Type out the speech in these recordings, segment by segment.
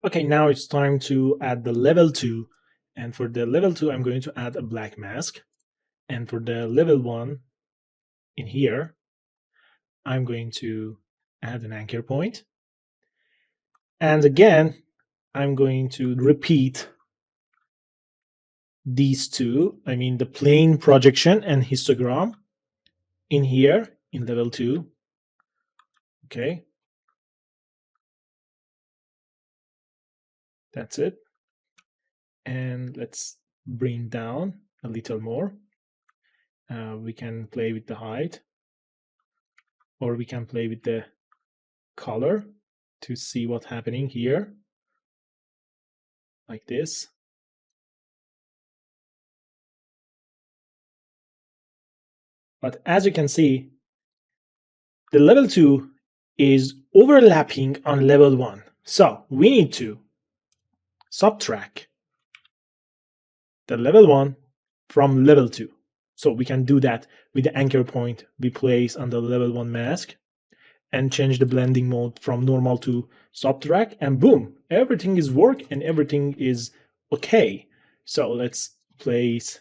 Okay, now it's time to add the level 2. And for the level 2, I'm going to add a black mask. And for the level 1 in here, I'm going to add an anchor point. And again, I'm going to repeat these two, I mean the plane projection and histogram in here in level 2. Okay. That's it. And let's bring down a little more. We can play with the height, or we can play with the color to see what's happening here, like this. But as you can see, the level 2 is overlapping on level 1. So we need to subtract the level 1 from level 2. So we can do that with the anchor point we place on the level 1 mask and change the blending mode from normal to subtract, and boom, everything is work and everything is okay. So let's place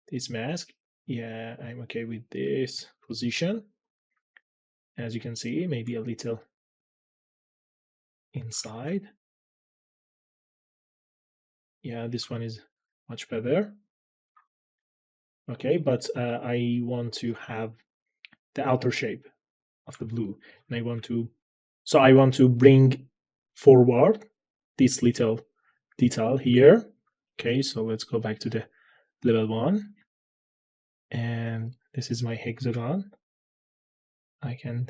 this mask. Yeah, I'm okay with this position. As you can see, maybe a little inside. Yeah, this one is much better. Okay, but I want to have the outer shape of the blue, and I want to bring forward this little detail here. Okay, so let's go back to the level 1, and this is my hexagon. I can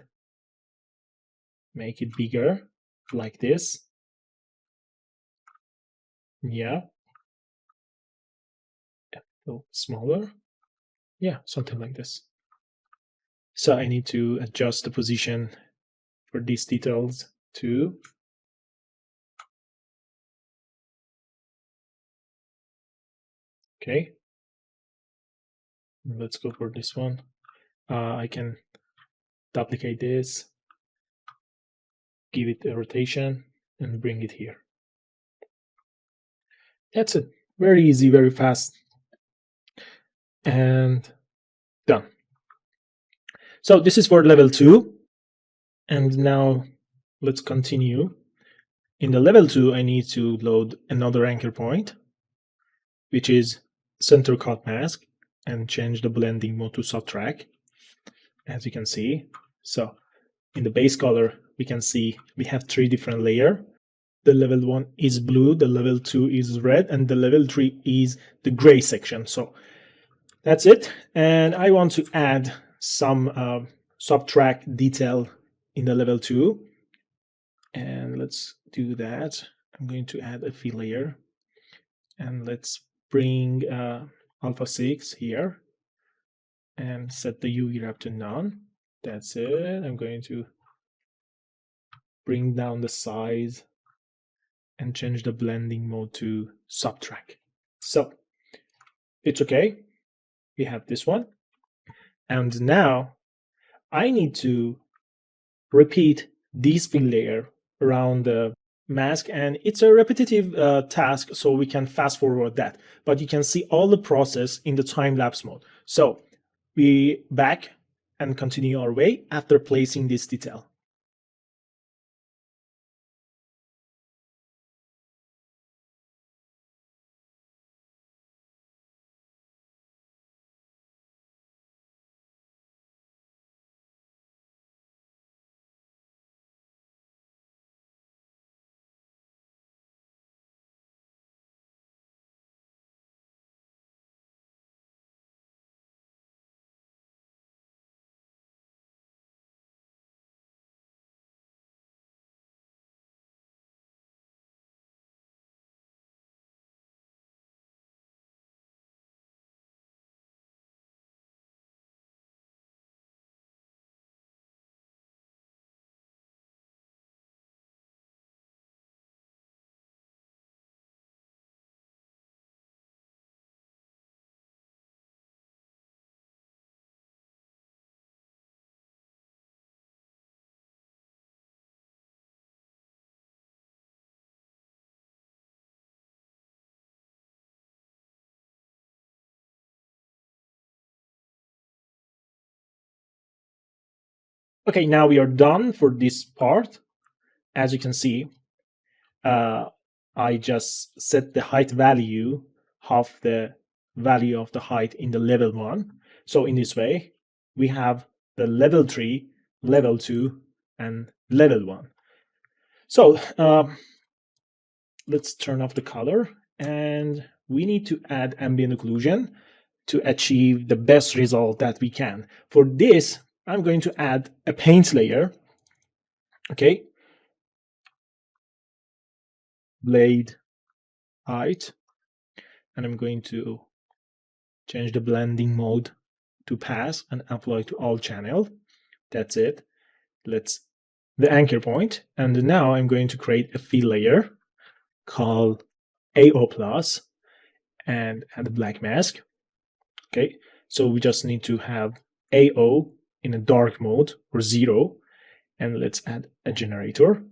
make it bigger like this. Yeah, a little smaller. Yeah, something like this. So I need to adjust the position for these details too. Okay, let's go for this one. I can duplicate this, give it a rotation, and bring it here. That's it. Very easy, very fast, and done. So this is for level 2. And now let's continue. In the level 2, I need to load another anchor point, which is center cut mask, and change the blending mode to subtract, as you can see. So in the base color, we can see we have 3 different layers. The level 1 is blue, the level 2 is red, and the level 3 is the gray section. So that's it. And I want to add some subtract detail in the level 2. And let's do that. I'm going to add a fill layer, and let's bring alpha 6 here and set the UV wrap to none. That's it. I'm going to bring down the size and change the blending mode to subtract. So it's okay. We have this one. And now I need to repeat this fill layer around the mask, and it's a repetitive task, so we can fast forward that, but you can see all the process in the time-lapse mode. So we back and continue our way after placing this detail. Okay, now we are done for this part. As you can see, I just set the height value of the value of the height in the level 1. So in this way, we have the level 3, level 2, and level 1. So let's turn off the color, and we need to add ambient occlusion to achieve the best result that we can. For this, I'm going to add a paint layer. Okay, blade height, and I'm going to change the blending mode to pass and apply to all channel. That's it. Let's the anchor point, and now I'm going to create a fill layer called AO plus and add a black mask. Okay, so we just need to have AO in a dark mode or 0, and let's add a generator.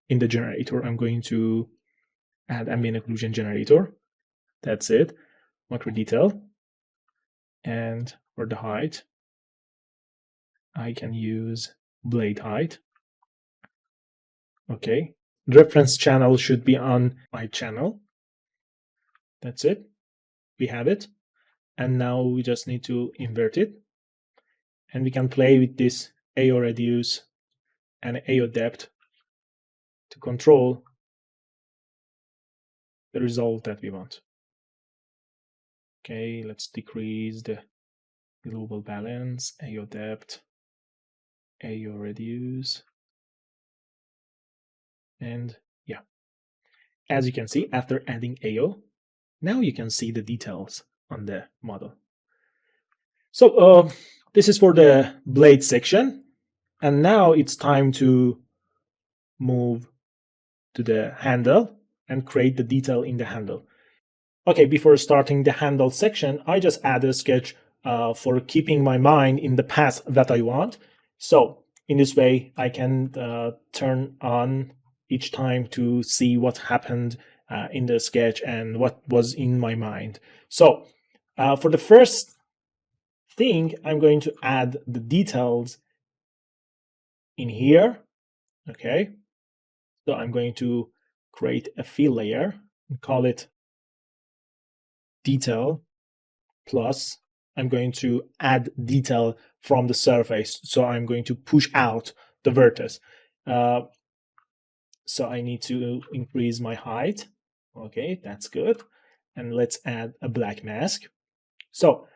In the generator, I'm going to add ambient occlusion generator. That's it. Macro detail, and for the height, I can use blade height. Okay, reference channel should be on my channel. That's it. We have it. And now we just need to invert it. And we can play with this AO reduce and AO depth to control the result that we want. Okay, let's decrease the global balance, AO depth, AO reduce. And yeah, as you can see, after adding AO, now you can see the details on the model. So this is for the blade section. And now it's time to move to the handle and create the detail in the handle. Okay, before starting the handle section, I just added a sketch for keeping my mind in the path that I want. So in this way, I can turn on each time to see what happened in the sketch and what was in my mind. So for the first thing, I'm going to add the details in here. Okay, so I'm going to create a fill layer and call it detail plus. I'm going to add detail from the surface. So I'm going to push out the vertex. So I need to increase my height. Okay, that's good. And let's add a black mask. So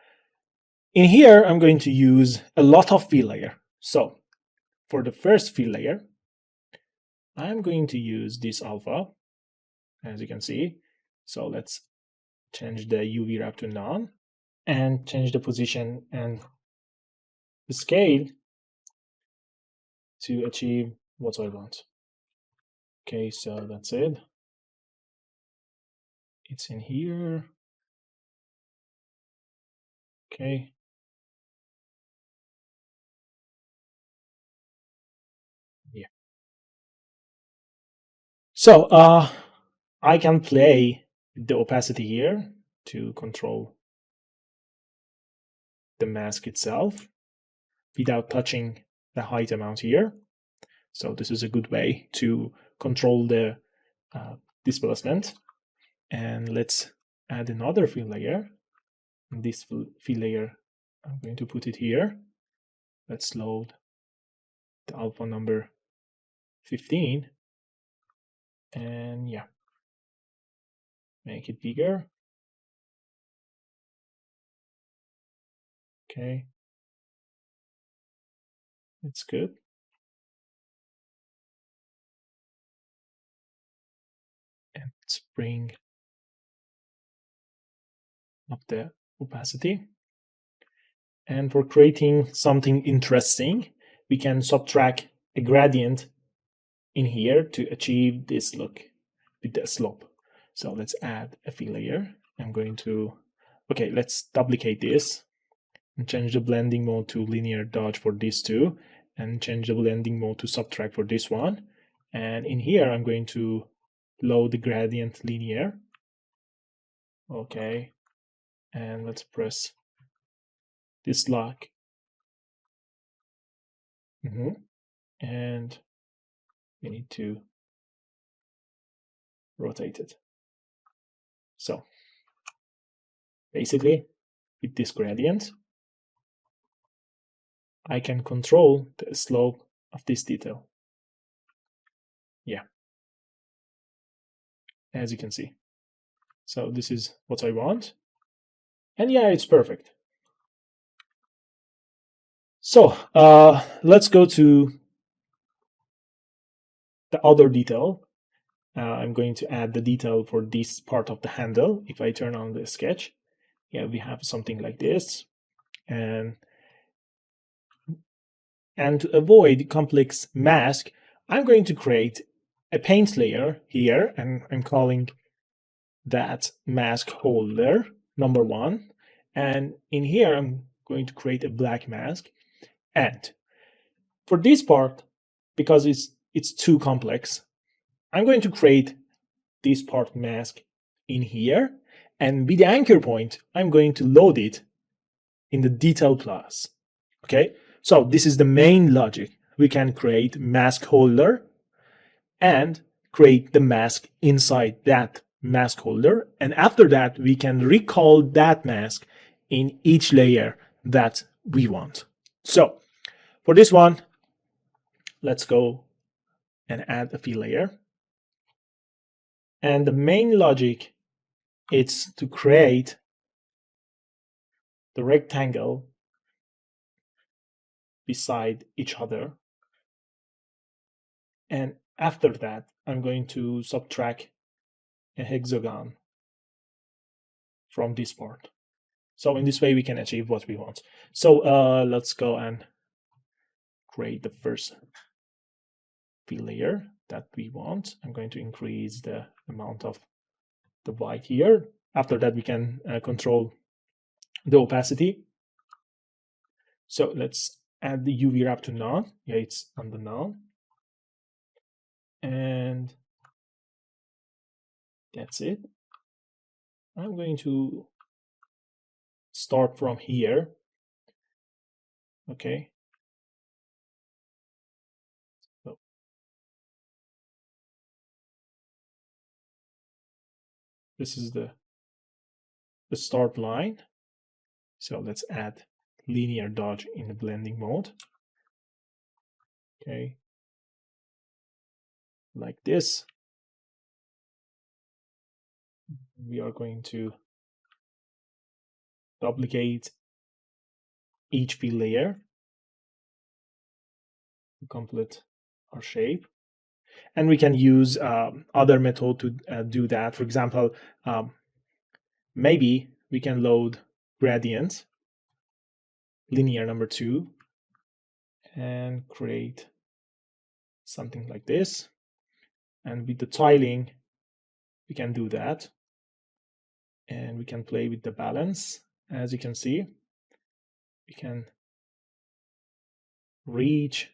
in here, I'm going to use a lot of fill layer. So for the first fill layer, I'm going to use this alpha, as you can see. So let's change the UV wrap to none and change the position and the scale to achieve what I want. Okay, so that's it. It's in here. Okay. Yeah. So I can play the opacity here to control the mask itself without touching the height amount here. So this is a good way to control the displacement. And let's add another fill layer. This fill layer, I'm going to put it here. Let's load the alpha number 15. And yeah, make it bigger. Okay, it's good. And let's bring up the opacity. And for creating something interesting, we can subtract a gradient in here to achieve this look with the slope. So let's add a fill layer. I'm going to, okay, let's duplicate this and change the blending mode to linear dodge for these two, and change the blending mode to subtract for this one. And in here, I'm going to load the gradient linear. Okay, and let's press this lock And we need to rotate it. So basically, with this gradient, I can control the slope of this detail. Yeah, as you can see. So this is what I want. And yeah, it's perfect. So let's go to the other detail. I'm going to add the detail for this part of the handle. If I turn on the sketch, yeah, we have something like this. And to avoid complex mask, I'm going to create a paint layer here, and I'm calling that mask holder number 1. And in here, I'm going to create a black mask. And for this part, because it's too complex, I'm going to create this part mask in here. And with the anchor point, I'm going to load it in the detail class. Okay, so this is the main logic. We can create mask holder and create the mask inside that mask holder. And after that, we can recall that mask in each layer that we want. So for this one, let's go and add a fill layer. And the main logic is to create the rectangle beside each other. And after that, I'm going to subtract a hexagon from this part. So in this way, we can achieve what we want. So let's go and create the first fill layer that we want. I'm going to increase the amount of the white here. After that, we can control the opacity. So let's add the UV wrap to none. Yeah, it's on the none. And that's it. I'm going to start from here. Okay. So this is the start line. So let's add linear dodge in the blending mode. Okay. Like this. We are going to duplicate each fill layer to complete our shape. And we can use other method to do that. For example, maybe we can load gradient, linear number 2, and create something like this. And with the tiling, we can do that. And we can play with the balance. As you can see, we can reach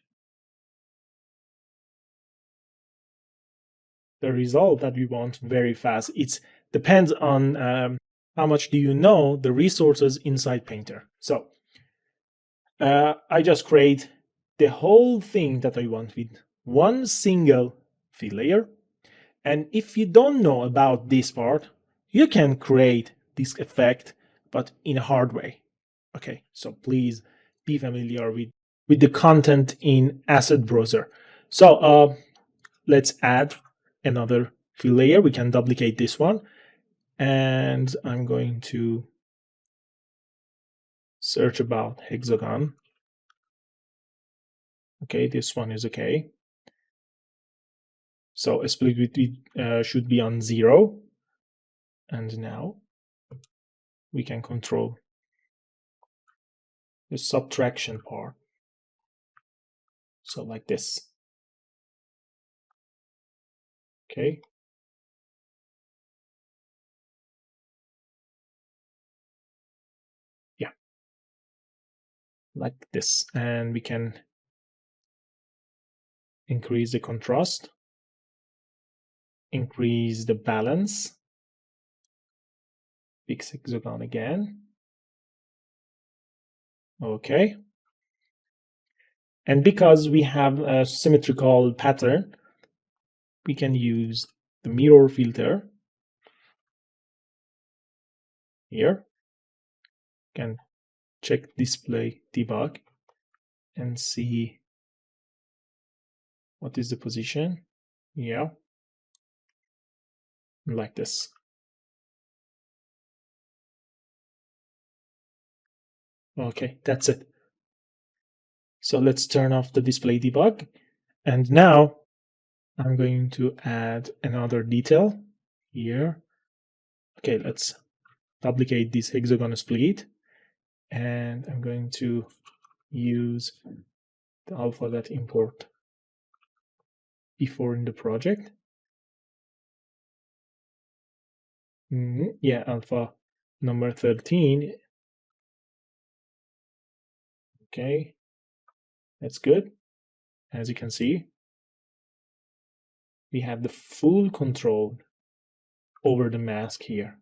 the result that we want very fast. It depends on how much do you know the resources inside Painter. So I just create the whole thing that I want with one single fill layer. And if you don't know about this part, you can create this effect, but in a hard way. Okay, so please be familiar with the content in Asset Browser. So let's add another fill layer. We can duplicate this one. And I'm going to search about hexagon. Okay, this one is okay. So a split width should be on 0. And now we can control the subtraction part. So like this. Okay. Yeah. Like this. And we can increase the contrast, increase the balance, fix hexagon again. Okay. And because we have a symmetrical pattern, we can use the mirror filter here. Can check display debug and see what is the position. Yeah, like this. Okay, that's it. So let's turn off the display debug. And now I'm going to add another detail here. Okay, let's duplicate this hexagon split. And I'm going to use the alpha that import before in the project. Yeah, alpha number 13. Okay, that's good. As you can see, we have the full control over the mask here.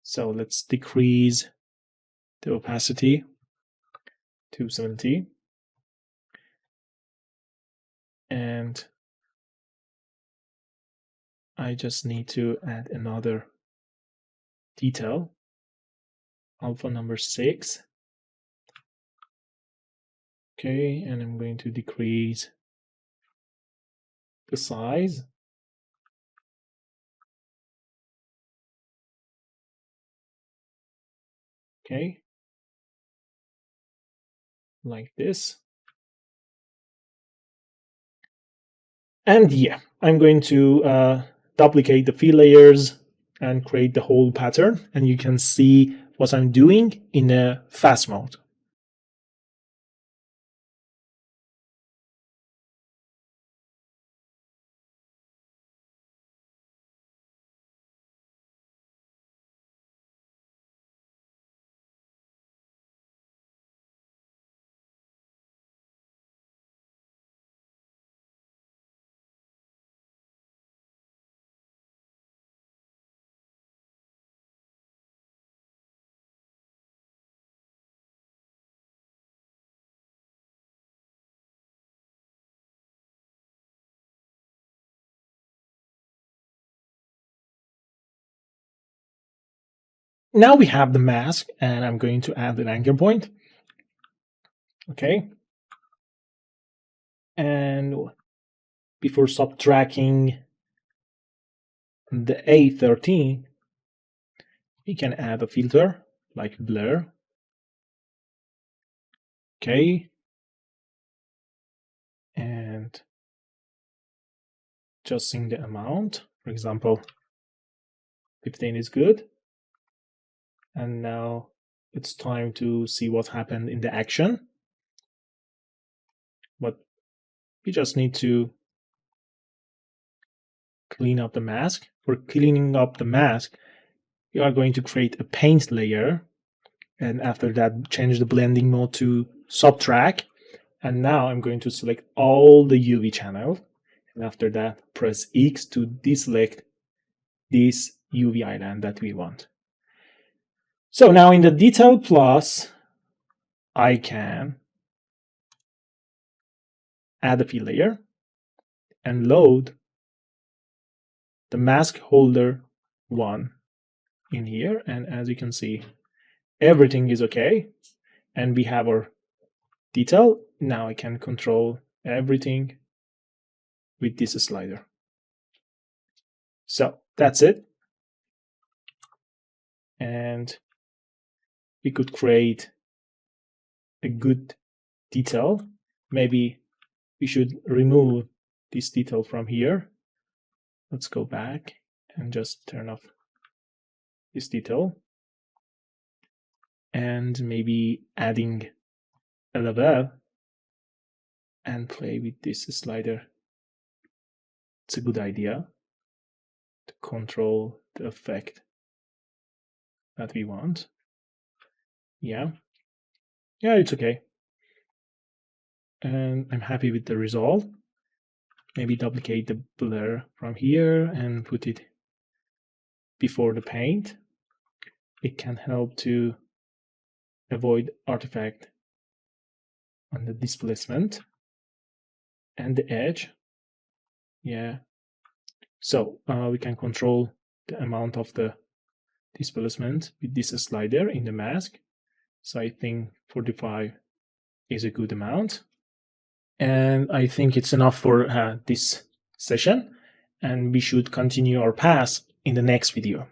So let's decrease the opacity to 70. And I just need to add another detail, alpha number 6. Okay, and I'm going to decrease the size. Okay, like this. And yeah, I'm going to duplicate the fill layers and create the whole pattern. And you can see what I'm doing in a fast mode. Now we have the mask, and I'm going to add an anchor point. Okay. And before subtracting the A13, we can add a filter like blur. Okay. And adjusting the amount. For example, 15 is good. And now it's time to see what happened in the action. But we just need to clean up the mask. For cleaning up the mask, we are going to create a paint layer. And after that, change the blending mode to subtract. And now I'm going to select all the UV channel. And after that, press X to deselect this UV island that we want. So now in the Detail Plus, I can add a fill layer and load the mask holder 1 in here. And as you can see, everything is okay. And we have our detail. Now I can control everything with this slider. So that's it. And we could create a good detail. Maybe we should remove this detail from here. Let's go back and just turn off this detail. And maybe adding a level and play with this slider. It's a good idea to control the effect that we want. Yeah, it's okay. And I'm happy with the result. Maybe duplicate the blur from here and put it before the paint. It can help to avoid artifact on the displacement and the edge. Yeah. So we can control the amount of the displacement with this slider in the mask. So I think 45 is a good amount. And I think it's enough for this session. And we should continue our path in the next video.